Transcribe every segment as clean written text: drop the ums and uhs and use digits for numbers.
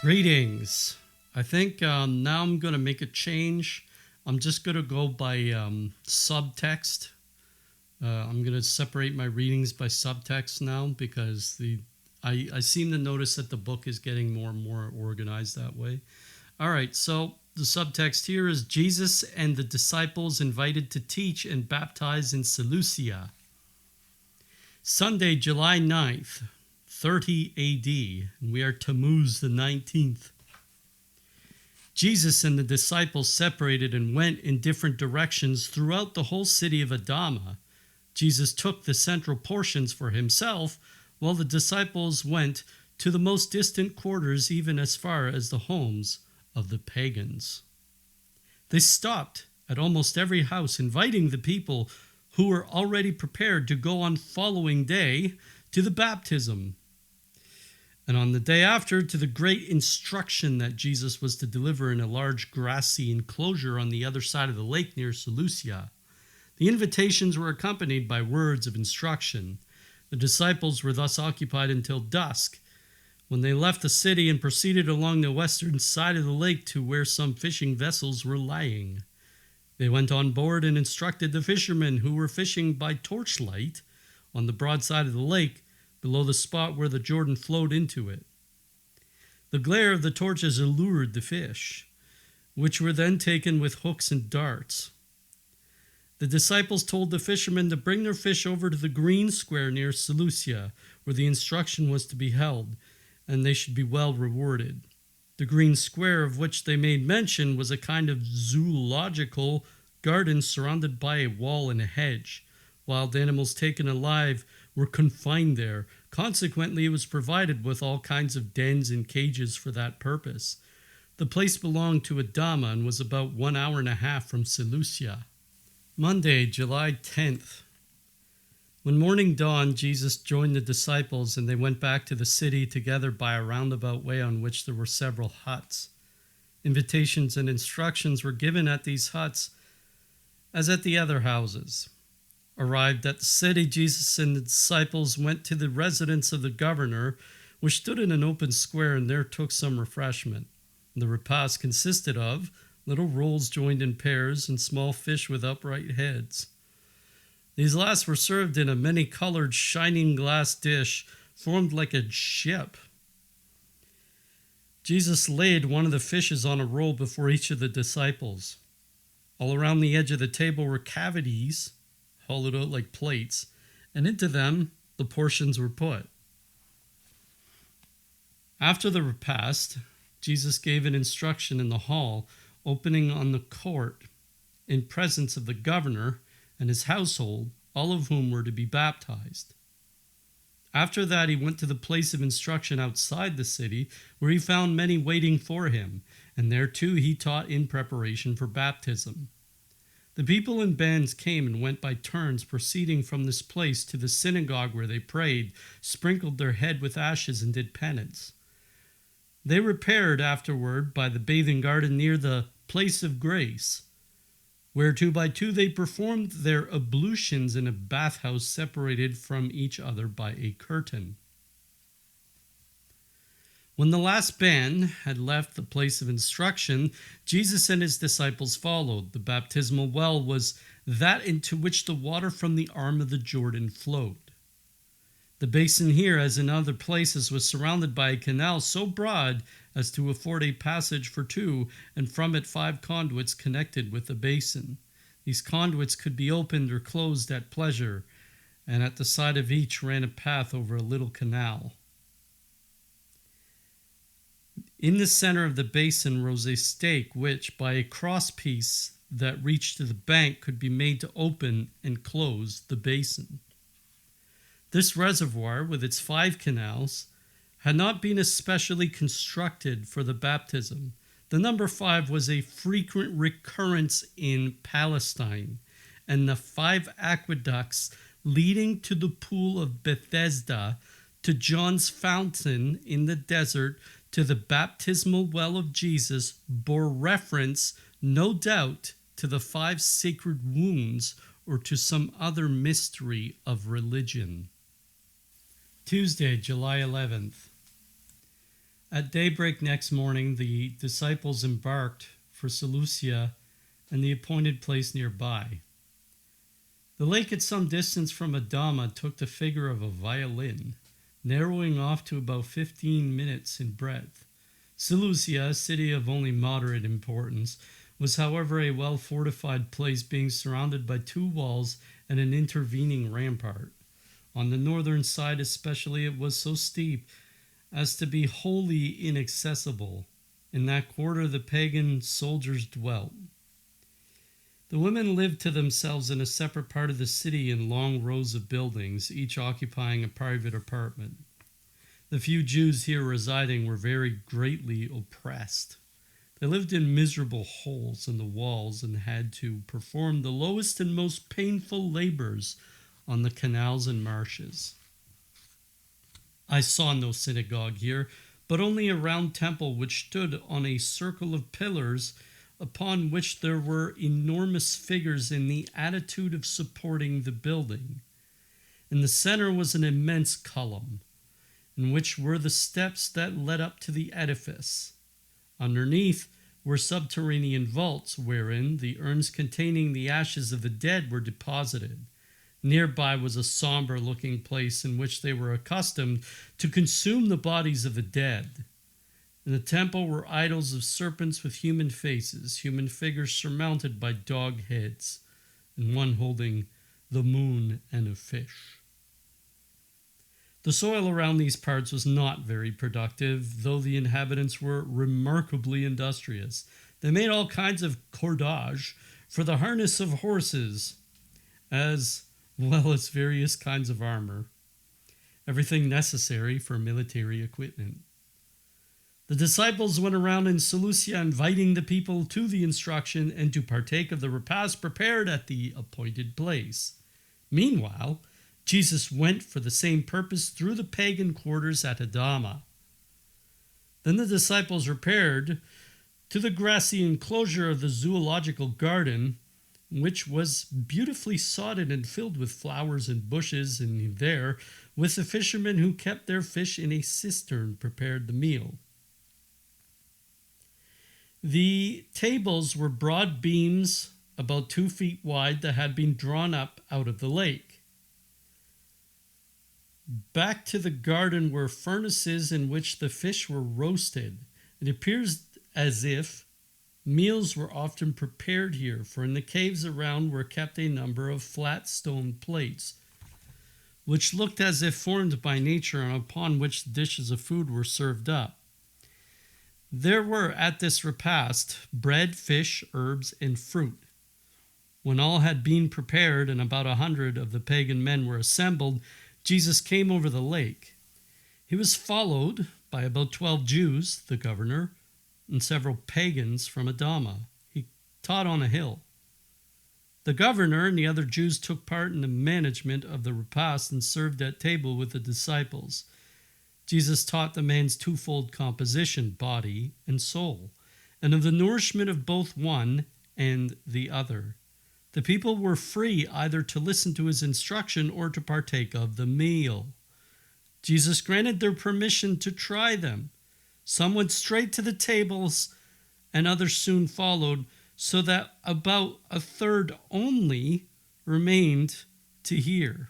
Greetings. I think now I'm going to make a change. I'm just going to go by subtext. I'm going to separate my readings by subtext now because I seem to notice that the book is getting more and more organized that way. All right, so the subtext here is Jesus and the disciples invited to teach and baptize in Seleucia. Sunday, July 9th, 30 AD, and we are Tammuz the 19th. Jesus and the disciples separated and went in different directions throughout the whole city of Adama. Jesus took the central portions for himself, while the disciples went to the most distant quarters, even as far as the homes of the pagans. They stopped at almost every house, inviting the people who were already prepared to go on following day to the baptism, and on the day after to the great instruction that Jesus was to deliver in a large grassy enclosure on the other side of the lake near Seleucia. The invitations were accompanied by words of instruction. The disciples were thus occupied until dusk, when they left the city and proceeded along the western side of the lake to where some fishing vessels were lying. They went on board and instructed the fishermen who were fishing by torchlight on the broad side of the lake below the spot where the Jordan flowed into it. The glare of the torches allured the fish, which were then taken with hooks and darts. The disciples told the fishermen to bring their fish over to the green square near Seleucia, where the instruction was to be held, and they should be well rewarded. The green square of which they made mention was a kind of zoological garden surrounded by a wall and a hedge. Wild animals taken alive were confined there. Consequently, it was provided with all kinds of dens and cages for that purpose. The place belonged to Adama and was about 1 hour and a half from Seleucia. Monday, July 10th. When morning dawned, Jesus joined the disciples, and they went back to the city together by a roundabout way on which there were several huts. Invitations and instructions were given at these huts as at the other houses. Arrived at the city, Jesus and the disciples went to the residence of the governor, which stood in an open square, and there took some refreshment. The repast consisted of little rolls joined in pairs and small fish with upright heads. These last were served in a many-colored, shining glass dish formed like a ship. Jesus laid one of the fishes on a roll before each of the disciples. All around the edge of the table were cavities, hollowed out like plates, and into them the portions were put. After the repast, Jesus gave an instruction in the hall, opening on the court, in presence of the governor and his household, all of whom were to be baptized. After that, he went to the place of instruction outside the city, where he found many waiting for him, and there too he taught in preparation for baptism. The people in bands came and went by turns, proceeding from this place to the synagogue where they prayed, sprinkled their head with ashes, and did penance. They repaired afterward by the bathing garden near the place of grace, where 2 by 2 they performed their ablutions in a bathhouse separated from each other by a curtain. When the last band had left the place of instruction, Jesus and his disciples followed. The baptismal well was that into which the water from the arm of the Jordan flowed. The basin here, as in other places, was surrounded by a canal so broad as to afford a passage for 2, and from it 5 conduits connected with the basin. These conduits could be opened or closed at pleasure, and at the side of each ran a path over a little canal. In the center of the basin rose a stake which, by a crosspiece that reached to the bank, could be made to open and close the basin. This reservoir, with its 5 canals, had not been especially constructed for the baptism. The number 5 was a frequent recurrence in Palestine, and the 5 aqueducts leading to the pool of Bethesda, to John's fountain in the desert, to the baptismal well of Jesus, bore reference, no doubt, to the 5 sacred wounds or to some other mystery of religion. Tuesday, July 11th. At daybreak next morning, the disciples embarked for Seleucia and the appointed place nearby. The lake at some distance from Adama took the figure of a violin, narrowing off to about 15 minutes in breadth. Seleucia, a city of only moderate importance, was however a well-fortified place being surrounded by two walls and an intervening rampart. On the northern side especially it was so steep as to be wholly inaccessible. In that quarter the pagan soldiers dwelt. The women lived to themselves in a separate part of the city in long rows of buildings, each occupying a private apartment. The few Jews here residing were very greatly oppressed. They lived in miserable holes in the walls and had to perform the lowest and most painful labors on the canals and marshes. I saw no synagogue here, but only a round temple which stood on a circle of pillars upon which there were enormous figures in the attitude of supporting the building. In the center was an immense column, in which were the steps that led up to the edifice. Underneath were subterranean vaults, wherein the urns containing the ashes of the dead were deposited. Nearby was a somber-looking place in which they were accustomed to consume the bodies of the dead. In the temple were idols of serpents with human faces, human figures surmounted by dog heads, and one holding the moon and a fish. The soil around these parts was not very productive, though the inhabitants were remarkably industrious. They made all kinds of cordage for the harness of horses, as well as various kinds of armor, everything necessary for military equipment. The disciples went around in Seleucia inviting the people to the instruction and to partake of the repast prepared at the appointed place. Meanwhile, Jesus went for the same purpose through the pagan quarters at Adama. Then the disciples repaired to the grassy enclosure of the zoological garden, which was beautifully sodded and filled with flowers and bushes, and there, with the fishermen who kept their fish in a cistern, prepared the meal. The tables were broad beams about 2 feet wide that had been drawn up out of the lake. Back to the garden were furnaces in which the fish were roasted. It appears as if meals were often prepared here, for in the caves around were kept a number of flat stone plates, which looked as if formed by nature and upon which dishes of food were served up. There were at this repast bread, fish, herbs, and fruit. When all had been prepared and about 100 of the pagan men were assembled, Jesus came over the lake. He was followed by about 12 Jews, the governor, and several pagans from Adama. He taught on a hill. The governor and the other Jews took part in the management of the repast and served at table with the disciples. Jesus taught the man's twofold composition, body and soul, and of the nourishment of both one and the other. The people were free either to listen to his instruction or to partake of the meal. Jesus granted their permission to try them. Some went straight to the tables, and others soon followed, so that about a third only remained to hear.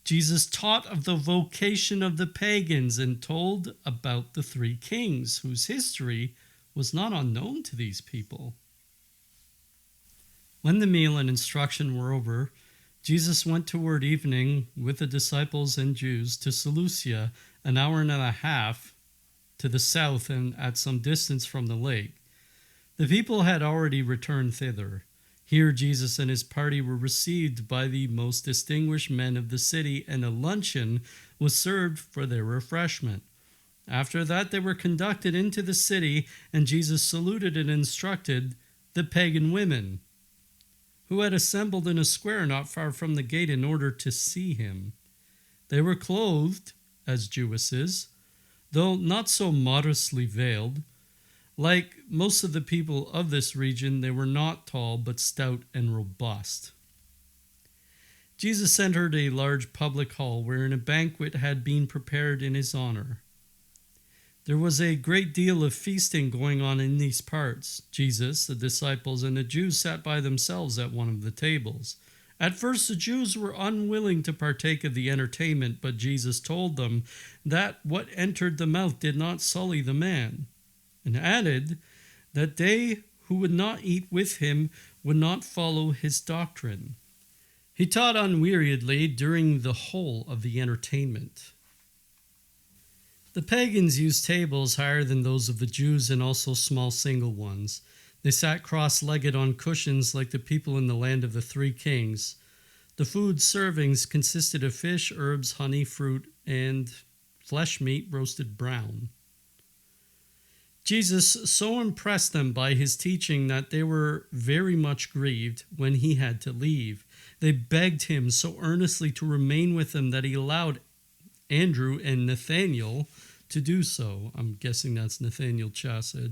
Jesus taught of the vocation of the pagans and told about the 3 kings, whose history was not unknown to these people. When the meal and instruction were over, Jesus went toward evening with the disciples and Jews to Seleucia, an hour and a half to the south and at some distance from the lake. The people had already returned thither. Here Jesus and his party were received by the most distinguished men of the city, and a luncheon was served for their refreshment. After that they were conducted into the city, and Jesus saluted and instructed the pagan women, who had assembled in a square not far from the gate in order to see him. They were clothed as Jewesses, though not so modestly veiled. Like most of the people of this region, they were not tall, but stout and robust. Jesus entered a large public hall wherein a banquet had been prepared in his honor. There was a great deal of feasting going on in these parts. Jesus, the disciples, and the Jews sat by themselves at one of the tables. At first, the Jews were unwilling to partake of the entertainment, but Jesus told them that what entered the mouth did not sully the man, and added that they who would not eat with him would not follow his doctrine. He taught unweariedly during the whole of the entertainment. The pagans used tables higher than those of the Jews and also small single ones. They sat cross-legged on cushions like the people in the land of the three kings. The food servings consisted of fish, herbs, honey, fruit, and flesh meat roasted brown. Jesus so impressed them by his teaching that they were very much grieved when he had to leave. They begged him so earnestly to remain with them that he allowed Andrew and Nathaniel to do so. I'm guessing that's Nathaniel Chancellor.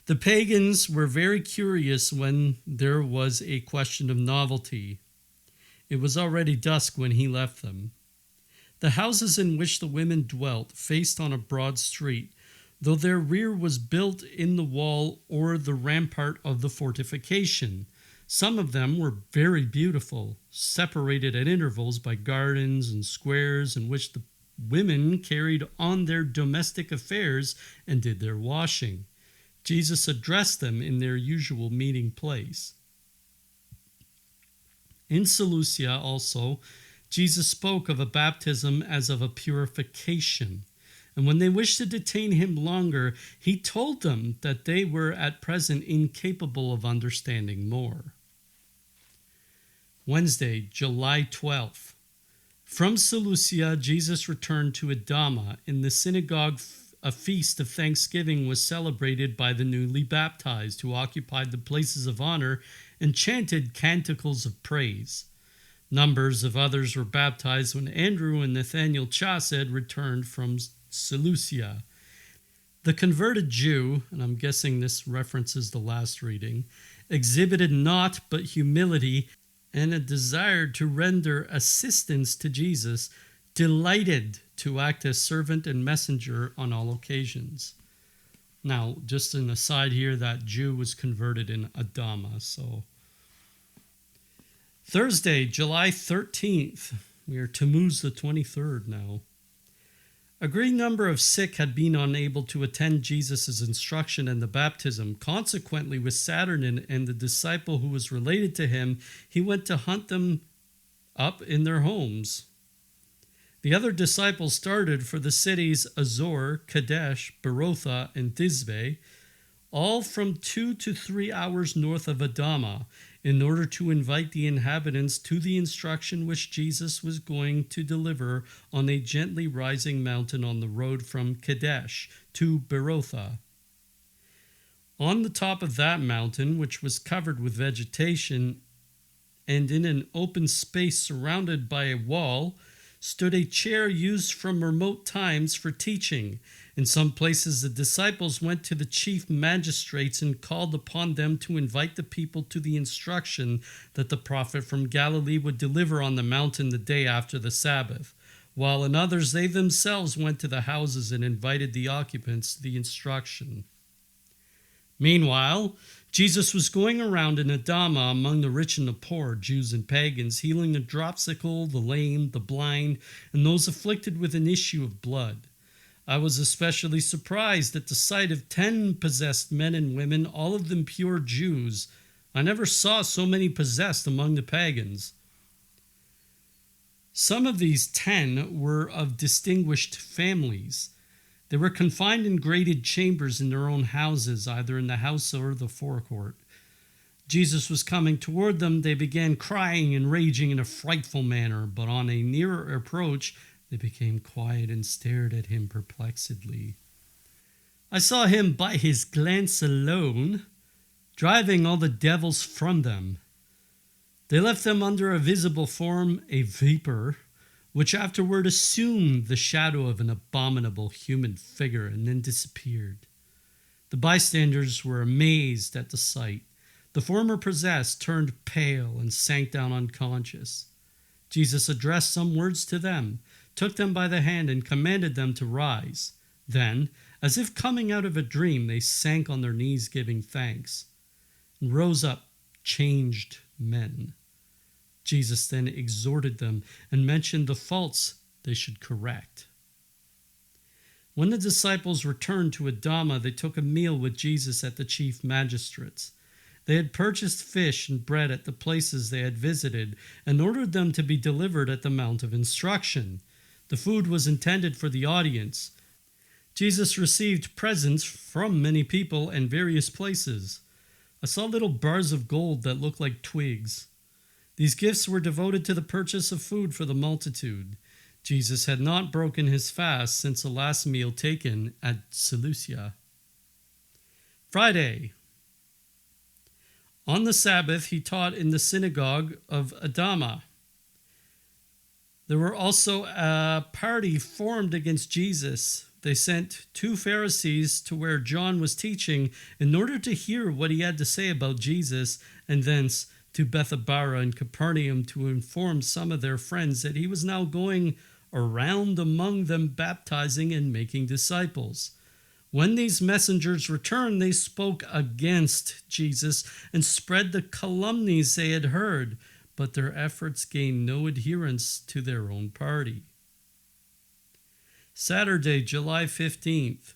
The pagans were very curious when there was a question of novelty. It was already dusk when he left them. The houses in which the women dwelt faced on a broad street, though their rear was built in the wall or the rampart of the fortification. Some of them were very beautiful, separated at intervals by gardens and squares in which the women carried on their domestic affairs and did their washing. Jesus addressed them in their usual meeting place. In Seleucia also, Jesus spoke of a baptism as of a purification. And when they wished to detain him longer, he told them that they were at present incapable of understanding more. Wednesday, July 12th. From Seleucia, Jesus returned to Adama. In the synagogue, a feast of thanksgiving was celebrated by the newly baptized, who occupied the places of honor and chanted canticles of praise. Numbers of others were baptized when Andrew and Nathaniel Chancellor returned from Seleucia. The converted Jew, and I'm guessing this references the last reading, exhibited naught but humility and a desire to render assistance to Jesus, delighted to act as servant and messenger on all occasions. Now, just an aside here, that Jew was converted in Adama. So, Thursday, July 13th. We are Tammuz the 23rd now. A great number of sick had been unable to attend Jesus' instruction and the baptism. Consequently, with Saturn and the disciple who was related to him, he went to hunt them up in their homes. The other disciples started for the cities Azor, Kadesh, Berotha, and Thisbe, all from 2 to 3 hours north of Adama, in order to invite the inhabitants to the instruction which Jesus was going to deliver on a gently rising mountain on the road from Kadesh to Berotha. On the top of that mountain, which was covered with vegetation, and in an open space surrounded by a wall, stood a chair used from remote times for teaching. In some places the disciples went to the chief magistrates and called upon them to invite the people to the instruction that the prophet from Galilee would deliver on the mountain the day after the Sabbath, while in others they themselves went to the houses and invited the occupants to the instruction. Meanwhile, Jesus was going around in Adama among the rich and the poor, Jews and pagans, healing the dropsical, the lame, the blind, and those afflicted with an issue of blood. I was especially surprised at the sight of 10 possessed men and women, all of them pure Jews. I never saw so many possessed among the pagans. Some of these 10 were of distinguished families. They were confined in grated chambers in their own houses, either in the house or the forecourt. Jesus was coming toward them. They began crying and raging in a frightful manner, but on a nearer approach, they became quiet and stared at him perplexedly. I saw him by his glance alone, driving all the devils from them. They left them under a visible form, a vapor, which afterward assumed the shadow of an abominable human figure and then disappeared. The bystanders were amazed at the sight. The former possessed turned pale and sank down unconscious. Jesus addressed some words to them, took them by the hand, and commanded them to rise. Then, as if coming out of a dream, they sank on their knees giving thanks, and rose up changed men. Jesus then exhorted them and mentioned the faults they should correct. When the disciples returned to Adama, they took a meal with Jesus at the chief magistrate's. They had purchased fish and bread at the places they had visited and ordered them to be delivered at the Mount of Instruction. The food was intended for the audience. Jesus received presents from many people and various places. I saw little bars of gold that looked like twigs. These gifts were devoted to the purchase of food for the multitude. Jesus had not broken his fast since the last meal taken at Seleucia. Friday. On the Sabbath, he taught in the synagogue of Adama. There were also a party formed against Jesus. They sent 2 Pharisees to where John was teaching in order to hear what he had to say about Jesus, and thence to Bethabara and Capernaum to inform some of their friends that he was now going around among them baptizing and making disciples. When these messengers returned, they spoke against Jesus and spread the calumnies they had heard, but their efforts gained no adherence to their own party. Saturday, July 15th.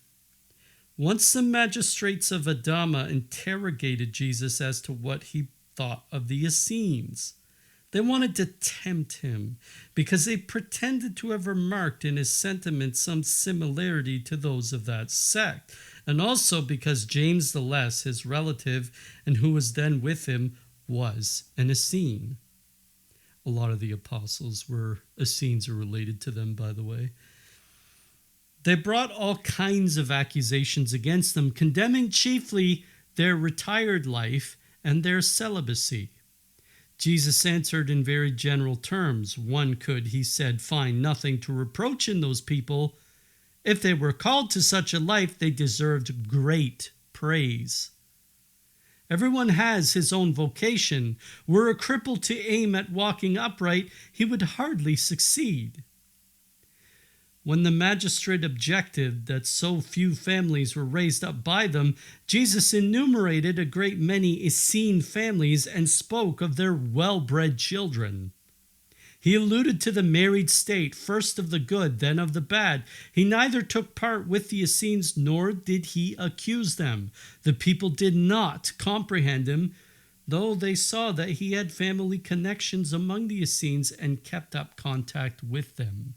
Once the magistrates of Adama interrogated Jesus as to what he thought of the Essenes. They wanted to tempt him because they pretended to have remarked in his sentiments some similarity to those of that sect, and also because James the Less, his relative, and who was then with him, was an Essene. A lot of the apostles were Essenes or related to them, by the way. They brought all kinds of accusations against them, condemning chiefly their retired life and their celibacy. Jesus answered in very general terms. One could, he said, find nothing to reproach in those people. If they were called to such a life, they deserved great praise. Everyone has his own vocation. Were a cripple to aim at walking upright, he would hardly succeed. When the magistrate objected that so few families were raised up by them, Jesus enumerated a great many Essene families and spoke of their well-bred children. He alluded to the married state, first of the good, then of the bad. He neither took part with the Essenes nor did he accuse them. The people did not comprehend him, though they saw that he had family connections among the Essenes and kept up contact with them.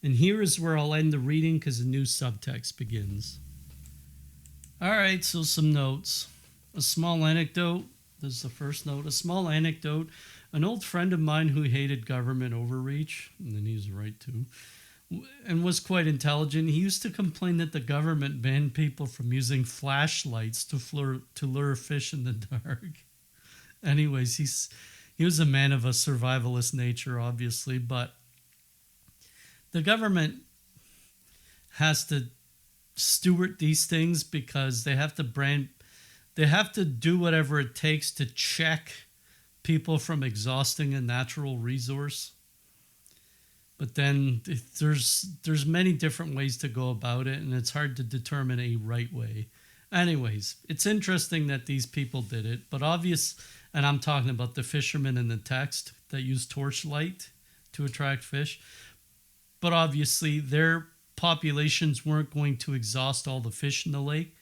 And here is where I'll end the reading because the new subtext begins. All right, so some notes. A small anecdote. This is the first note. A small anecdote. An old friend of mine who hated government overreach, and then he's right too, and was quite intelligent. He used to complain that the government banned people from using flashlights to lure fish in the dark. Anyways, he was a man of a survivalist nature, obviously, but the government has to steward these things because they have to do whatever it takes to check people from exhausting a natural resource. But then there's many different ways to go about it, and it's hard to determine a right way. Anyways, it's interesting that these people did it, but and I'm talking about the fishermen in the text that use torchlight to attract fish. But obviously, their populations weren't going to exhaust all the fish in the lake.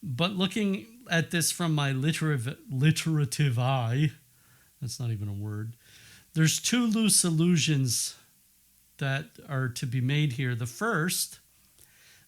But looking at this from my literative eye, that's not even a word, there's 2 loose allusions that are to be made here. The first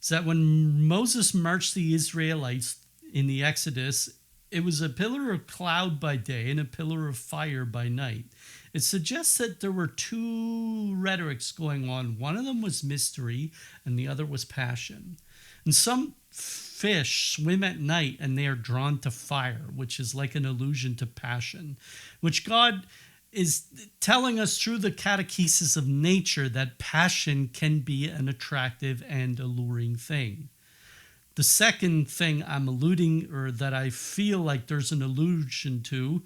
is that when Moses marched the Israelites in the Exodus, it was a pillar of cloud by day and a pillar of fire by night. It suggests that there were 2 rhetorics going on. One of them was mystery and the other was passion. And some fish swim at night and they are drawn to fire, which is like an allusion to passion, which God is telling us through the catechesis of nature that passion can be an attractive and alluring thing. The second thing I'm alluding, or that I feel like there's an allusion to,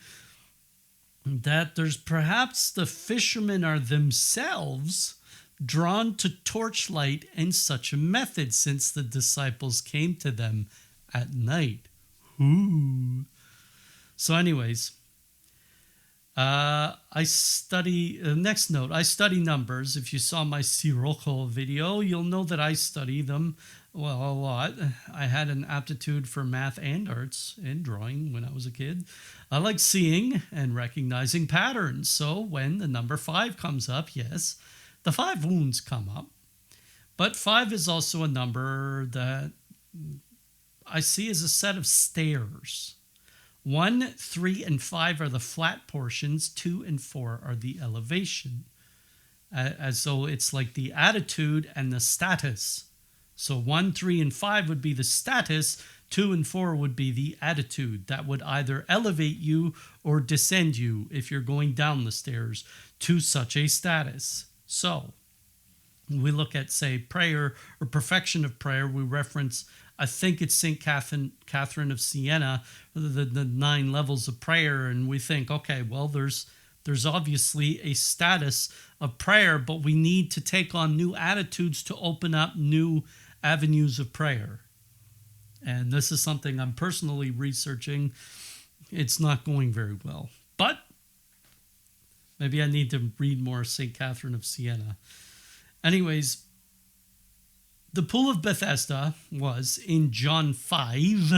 that there's perhaps the fishermen are themselves drawn to torchlight and such a method, since the disciples came to them at night. Ooh. So anyways, I study, next note, I study numbers. If you saw my Sirocco video, you'll know that I study them, well, a lot. I had an aptitude for math and arts and drawing when I was a kid. I like seeing and recognizing patterns. So when the number 5 comes up, yes, the 5 wounds come up. But 5 is also a number that I see as a set of stairs. 1, 3, and 5 are the flat portions. 2 and 4 are the elevation. As though it's like the attitude and the status. So 1, 3, and 5 would be the status. 2 and 4 would be the attitude. That would either elevate you or descend you if you're going down the stairs to such a status. So we look at, say, prayer or perfection of prayer. We reference, I think it's St. Catherine of Siena, the 9 levels of prayer. And we think, okay, well, there's obviously a status of prayer, but we need to take on new attitudes to open up new avenues of prayer. And this is something I'm personally researching. It's not going very well. But maybe I need to read more St. Catherine of Siena. Anyways, the pool of Bethesda was in John 5.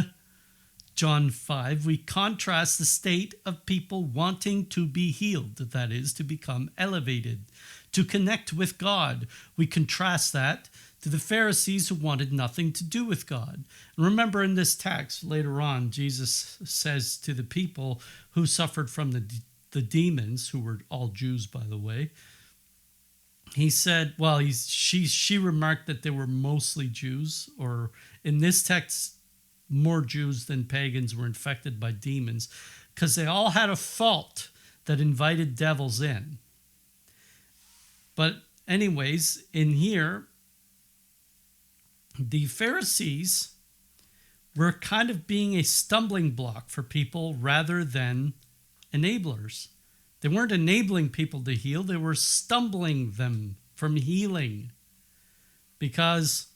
John 5, we contrast the state of people wanting to be healed, that is, to become elevated, to connect with God. We contrast that to the Pharisees who wanted nothing to do with God. And remember, in this text, later on, Jesus says to the people who suffered from the demons, who were all Jews, by the way, he said, well, she remarked that they were mostly Jews, or in this text, more Jews than pagans were infected by demons, because they all had a fault that invited devils in. But anyways, in here, the Pharisees were kind of being a stumbling block for people rather than enablers. They weren't enabling people to heal, they were stumbling them from healing, because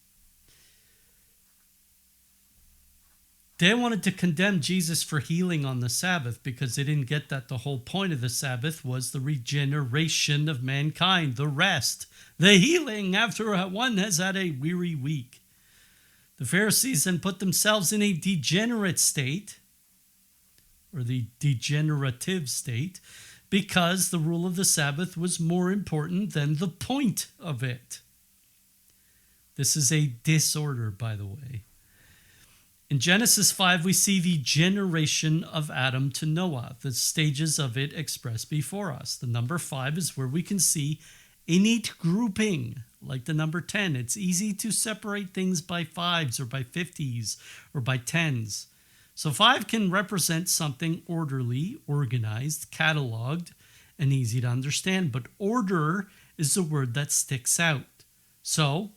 they wanted to condemn Jesus for healing on the Sabbath, because they didn't get that the whole point of the Sabbath was the regeneration of mankind, the rest, the healing after one has had a weary week. The Pharisees then put themselves in a degenerate state, or the degenerative state, because the rule of the Sabbath was more important than the point of it. This is a disorder, by the way. In Genesis 5, we see the generation of Adam to Noah, the stages of it expressed before us. The number 5 is where we can see a neat grouping, like the number 10. It's easy to separate things by 5s or by 50s or by 10s. So 5 can represent something orderly, organized, cataloged, and easy to understand. But order is the word that sticks out. So,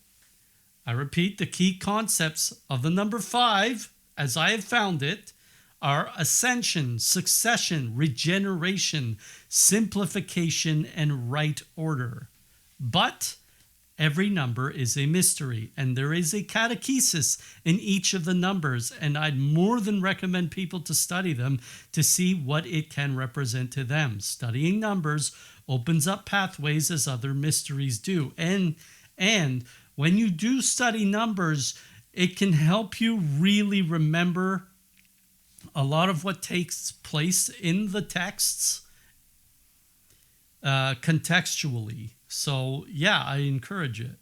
I repeat, the key concepts of the number 5, as I have found it, are ascension, succession, regeneration, simplification, and right order. But every number is a mystery, and there is a catechesis in each of the numbers, and I'd more than recommend people to study them to see what it can represent to them. Studying numbers opens up pathways as other mysteries do. And when you do study numbers, it can help you really remember a lot of what takes place in the texts contextually. So, yeah, I encourage it.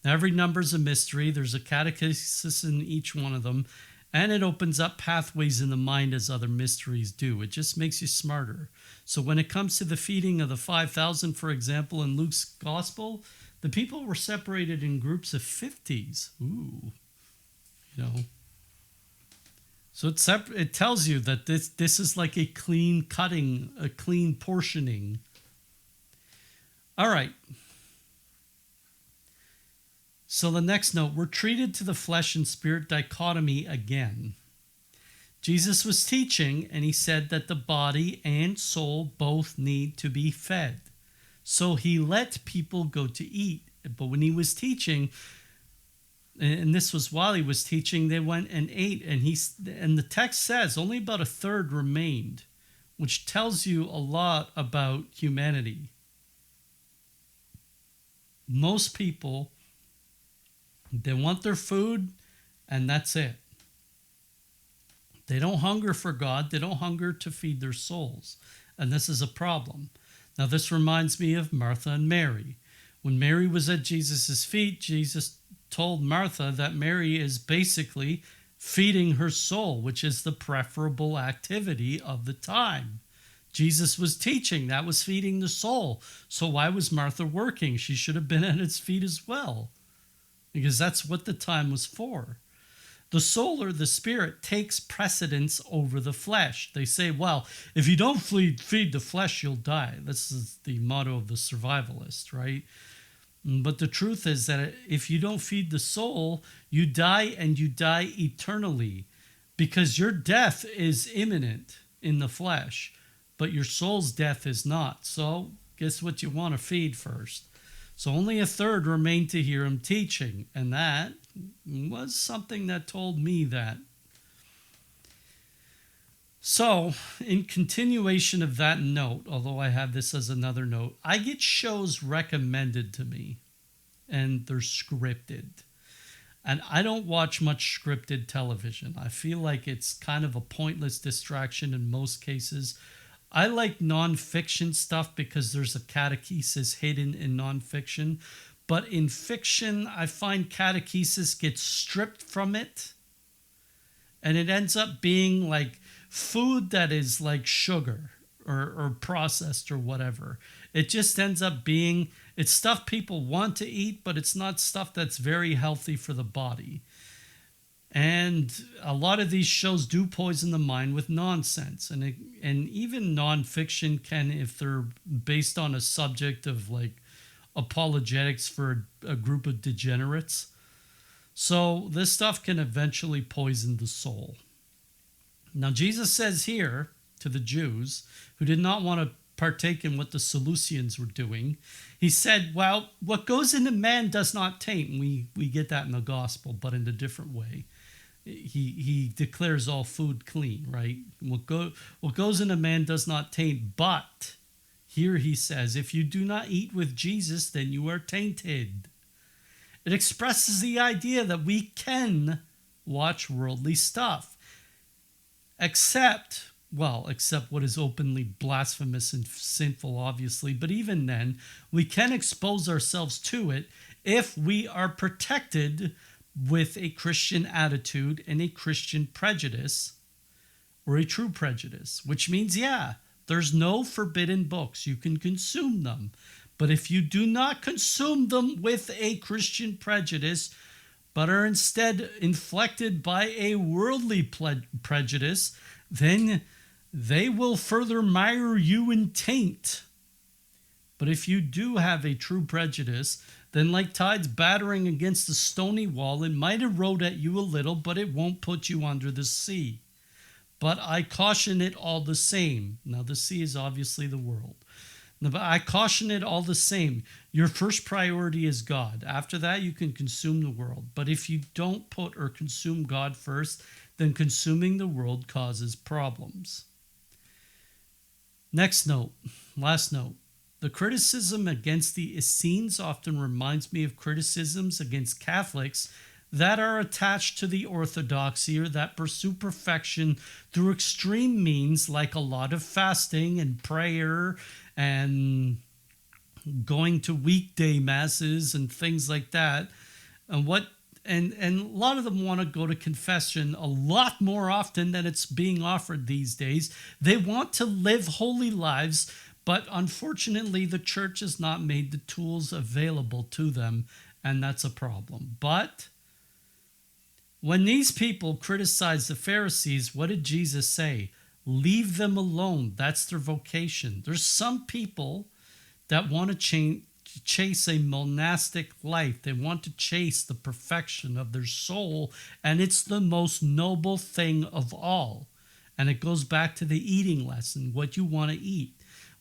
Now, every number is a mystery. There's a catechesis in each one of them, and it opens up pathways in the mind as other mysteries do. It just makes you smarter. So when it comes to the feeding of the 5,000, for example, in Luke's gospel, the people were separated in groups of 50s. Ooh, you know. So it tells you that this is like a clean cutting, a clean portioning. All right. So the next note, we're treated to the flesh and spirit dichotomy again. Jesus was teaching, and he said that the body and soul both need to be fed. So he let people go to eat. But when he was teaching, and this was while he was teaching, they went and ate, and the text says only about a third remained, which tells you a lot about humanity. Most people, they want their food, and that's it. They don't hunger for God. They don't hunger to feed their souls. And this is a problem. Now, this reminds me of Martha and Mary. When Mary was at Jesus' feet, Jesus told Martha that Mary is basically feeding her soul, which is the preferable activity of the time. Jesus was teaching. That was feeding the soul. So why was Martha working? She should have been at his feet as well, because that's what the time was for. The soul, or the spirit, takes precedence over the flesh. They say, well, if you don't feed the flesh, you'll die. This is the motto of the survivalist, right? But the truth is that if you don't feed the soul, you die, and you die eternally, because your death is imminent in the flesh, but your soul's death is not. So guess what you want to feed first? So only a third remained to hear him teaching, and that was something that told me that. So, in continuation of that note, although I have this as another note, I get shows recommended to me, and they're scripted. And I don't watch much scripted television. I feel like it's kind of a pointless distraction in most cases. I like nonfiction stuff because there's a catechesis hidden in nonfiction. But in fiction, I find catechesis gets stripped from it. And it ends up being like food that is like sugar or processed or whatever. It just ends up being, it's stuff people want to eat, but it's not stuff that's very healthy for the body. And a lot of these shows do poison the mind with nonsense. And even nonfiction can, if they're based on a subject of like apologetics for a group of degenerates. So this stuff can eventually poison the soul. Now, Jesus says here to the Jews who did not want to partake in what the Seleucians were doing, he said, well, what goes into man does not taint. And we get that in the gospel, but in a different way. He declares all food clean, right? What goes into man does not taint, but here he says, if you do not eat with Jesus, then you are tainted. It expresses the idea that we can watch worldly stuff, except what is openly blasphemous and sinful, obviously. But even then, we can expose ourselves to it if we are protected with a Christian attitude and a Christian prejudice, or a true prejudice, which means, there's no forbidden books. You can consume them. But if you do not consume them with a Christian prejudice, but are instead inflected by a worldly prejudice, then they will further mire you in taint. But if you do have a true prejudice, then like tides battering against a stony wall, it might erode at you a little, but it won't put you under the sea. But I caution it all the same. Now, the sea is obviously the world. But I caution it all the same. Your first priority is God. After that, you can consume the world. But if you don't put or consume God first, then consuming the world causes problems. Next note, last note. The criticism against the Essenes often reminds me of criticisms against Catholics that are attached to the orthodoxy or that pursue perfection through extreme means like a lot of fasting and prayer and going to weekday masses and things like that. And a lot of them want to go to confession a lot more often than it's being offered these days. They want to live holy lives, but unfortunately, the church has not made the tools available to them, and that's a problem. But when these people criticized the Pharisees, what did Jesus say? Leave them alone. That's their vocation. There's some people that want to chase a monastic life. They want to chase the perfection of their soul, and it's the most noble thing of all. And it goes back to the eating lesson, what you want to eat.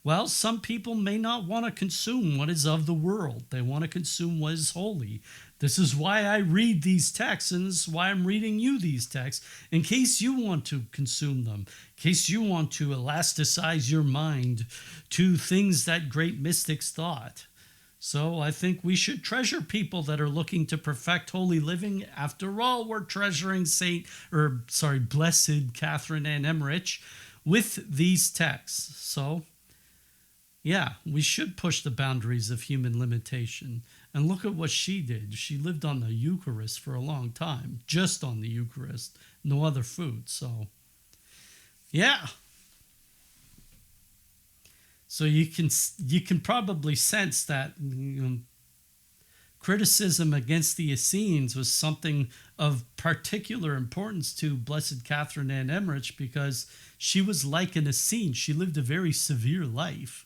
Well, some people may not want to consume what is of the world. They want to consume what is holy. This is why I read these texts, and this is why I'm reading you these texts, in case you want to consume them, in case you want to elasticize your mind to things that great mystics thought. So I think we should treasure people that are looking to perfect holy living. After all, we're treasuring Blessed Catherine and Emmerich with these texts. So yeah, we should push the boundaries of human limitation. And look at what she did. She lived on the Eucharist for a long time, just on the Eucharist, no other food. So yeah. So you can probably sense that criticism against the Essenes was something of particular importance to Blessed Catherine and Emmerich, because she was like an Essene. She lived a very severe life.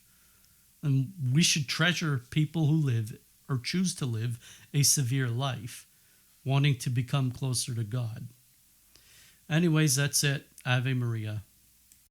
And we should treasure people who live or choose to live a severe life, wanting to become closer to God. Anyways, that's it. Ave Maria.